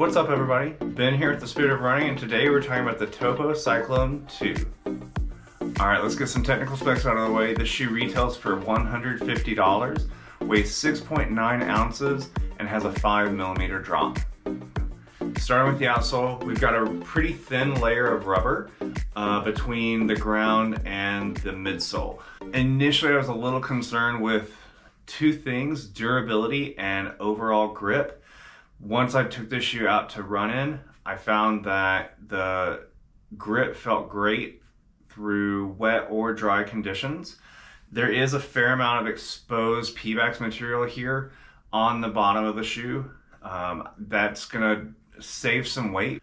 What's up everybody? Ben here at the Spirit of Running, and today we're talking about the Topo Cyclone 2. Alright, let's get some technical specs out of the way. This shoe retails for $150, weighs 6.9 ounces, and has a 5mm drop. Starting with the outsole, we've got a pretty thin layer of rubber between the ground and the midsole. Initially I was a little concerned with two things, durability and overall grip. Once I took this shoe out to run in, I found that the grip felt great through wet or dry conditions. There is a fair amount of exposed Pebax material here on the bottom of the shoe. That's gonna save some weight,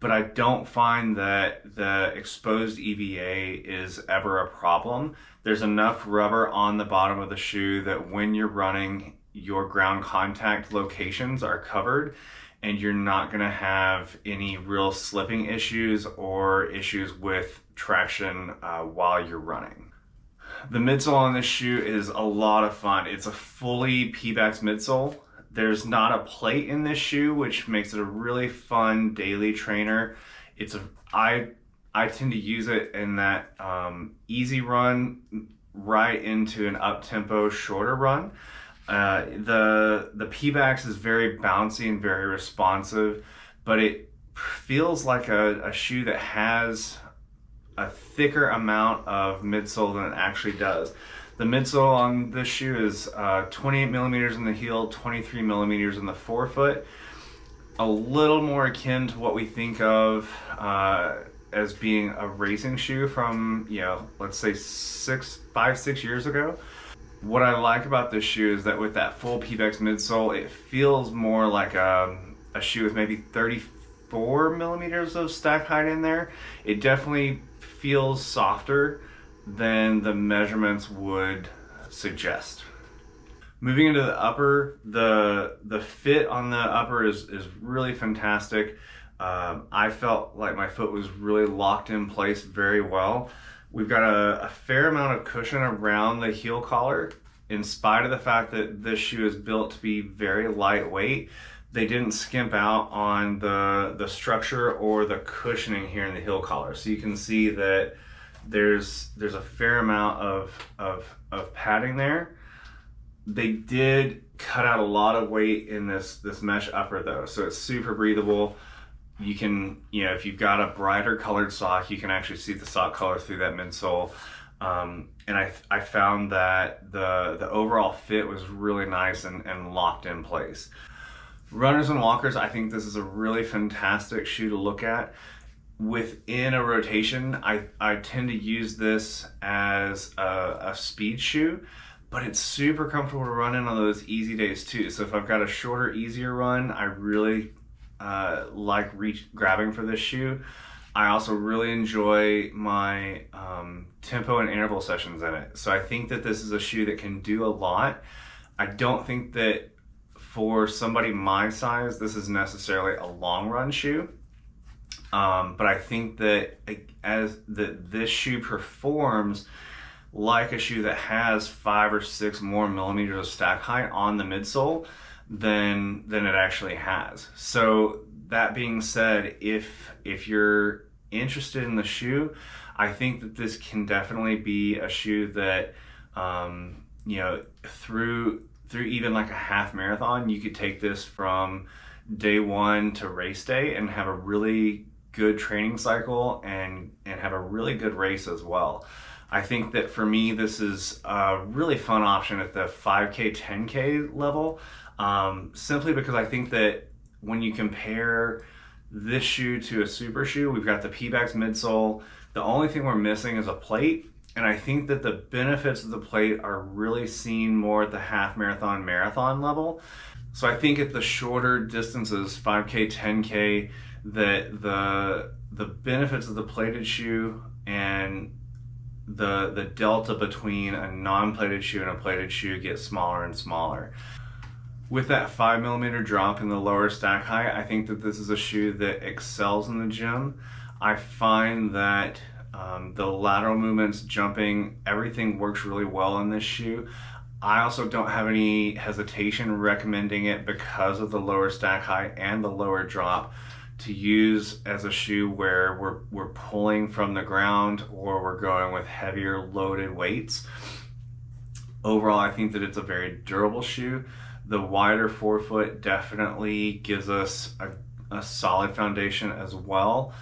but I don't find that the exposed EVA is ever a problem. There's enough rubber on the bottom of the shoe that when you're running, your ground contact locations are covered and you're not going to have any real slipping issues or issues with traction while you're running. The midsole on this shoe is a lot of fun. It's a fully Pebax midsole. There's not a plate in this shoe, which makes it a really fun daily trainer. I tend to use it in that easy run right into an up-tempo shorter run. The Pebax is very bouncy and very responsive, but it feels like a shoe that has a thicker amount of midsole than it actually does. The midsole on this shoe is 28mm in the heel, 23mm in the forefoot. A little more akin to what we think of as being a racing shoe from, let's say 5-6 years ago. What I like about this shoe is that with that full Pebax midsole, it feels more like a shoe with maybe 34mm of stack height in there. It definitely feels softer than the measurements would suggest. Moving into the upper, the fit on the upper is really fantastic. I felt like my foot was really locked in place very well. We've got a fair amount of cushion around the heel collar. In spite of the fact that this shoe is built to be very lightweight, they didn't skimp out on the structure or the cushioning here in the heel collar. So you can see that there's a fair amount of padding there. They did cut out a lot of weight in this mesh upper though, so it's super breathable. You can, if you've got a brighter colored sock, you can actually see the sock color through that midsole. And I found that the overall fit was really nice and locked in place. Runners and walkers, I think this is a really fantastic shoe to look at. Within a rotation, I tend to use this as a speed shoe, but it's super comfortable to run in on those easy days too. So if I've got a shorter, easier run, I really like grabbing for this shoe. I also really enjoy my tempo and interval sessions in it. So I think that this is a shoe that can do a lot. I don't think that for somebody my size, this is necessarily a long run shoe. But I think that this shoe performs like a shoe that has 5 or 6 more millimeters of stack height on the midsole than it actually has. So that being said, if you're interested in the shoe, I think that this can definitely be a shoe that through even like a half marathon, you could take this from day one to race day and have a really good training cycle and have a really good race as well. I think that for me, this is a really fun option at the 5K, 10K level, simply because I think that when you compare this shoe to a super shoe, we've got the Pebax midsole. The only thing we're missing is a plate, and I think that the benefits of the plate are really seen more at the half marathon, marathon level. So I think at the shorter distances, 5K, 10K, that the benefits of the plated shoe and the delta between a non-plated shoe and a plated shoe get smaller and smaller. With that 5mm drop in the lower stack height, I think that this is a shoe that excels in the gym. I find that the lateral movements, jumping, everything works really well in this shoe. I also don't have any hesitation recommending it because of the lower stack height and the lower drop to use as a shoe where we're pulling from the ground or we're going with heavier loaded weights. Overall, I think that it's a very durable shoe. The wider forefoot definitely gives us a solid foundation as well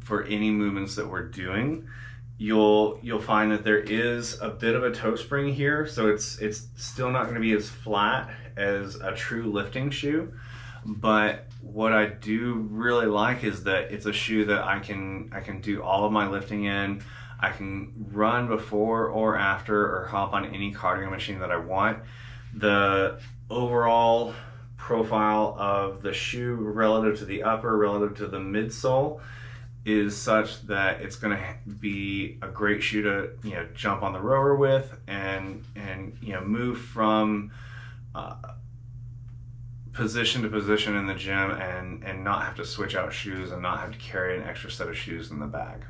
for any movements that we're doing. You'll find that there is a bit of a toe spring here, so it's still not going to be as flat as a true lifting shoe. But what I do really like is that it's a shoe that I can do all of my lifting in. I can run before or after or hop on any cardio machine that I want. The overall profile of the shoe relative to the upper, relative to the midsole, is such that it's going to be a great shoe to jump on the rower with and move from position to position in the gym and not have to switch out shoes and not have to carry an extra set of shoes in the bag.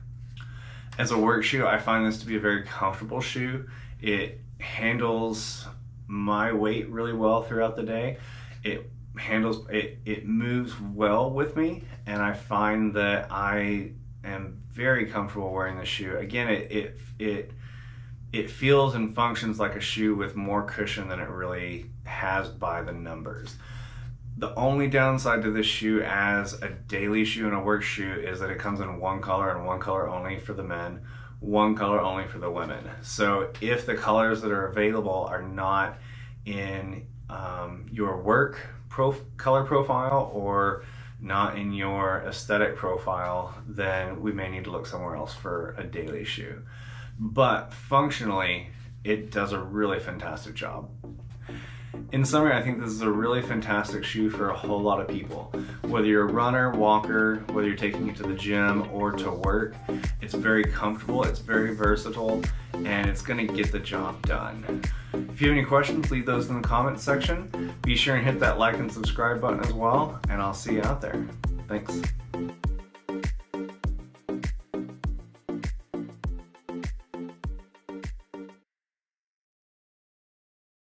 As a work shoe, I find this to be a very comfortable shoe. It handles my weight really well throughout the day. It moves well with me, and I find that I am very comfortable wearing the shoe. Again, it feels and functions like a shoe with more cushion than it really has by the numbers. The only downside to this shoe as a daily shoe and a work shoe is that it comes in one color and one color only for the men, one color only for the women. So if the colors that are available are not in your work color profile or not in your aesthetic profile, then we may need to look somewhere else for a daily shoe. But functionally, it does a really fantastic job. In summary, I think this is a really fantastic shoe for a whole lot of people. Whether you're a runner, walker, whether you're taking it to the gym or to work, it's very comfortable, it's very versatile, and it's going to get the job done. If you have any questions, leave those in the comments section. Be sure and hit that like and subscribe button as well, and I'll see you out there. Thanks.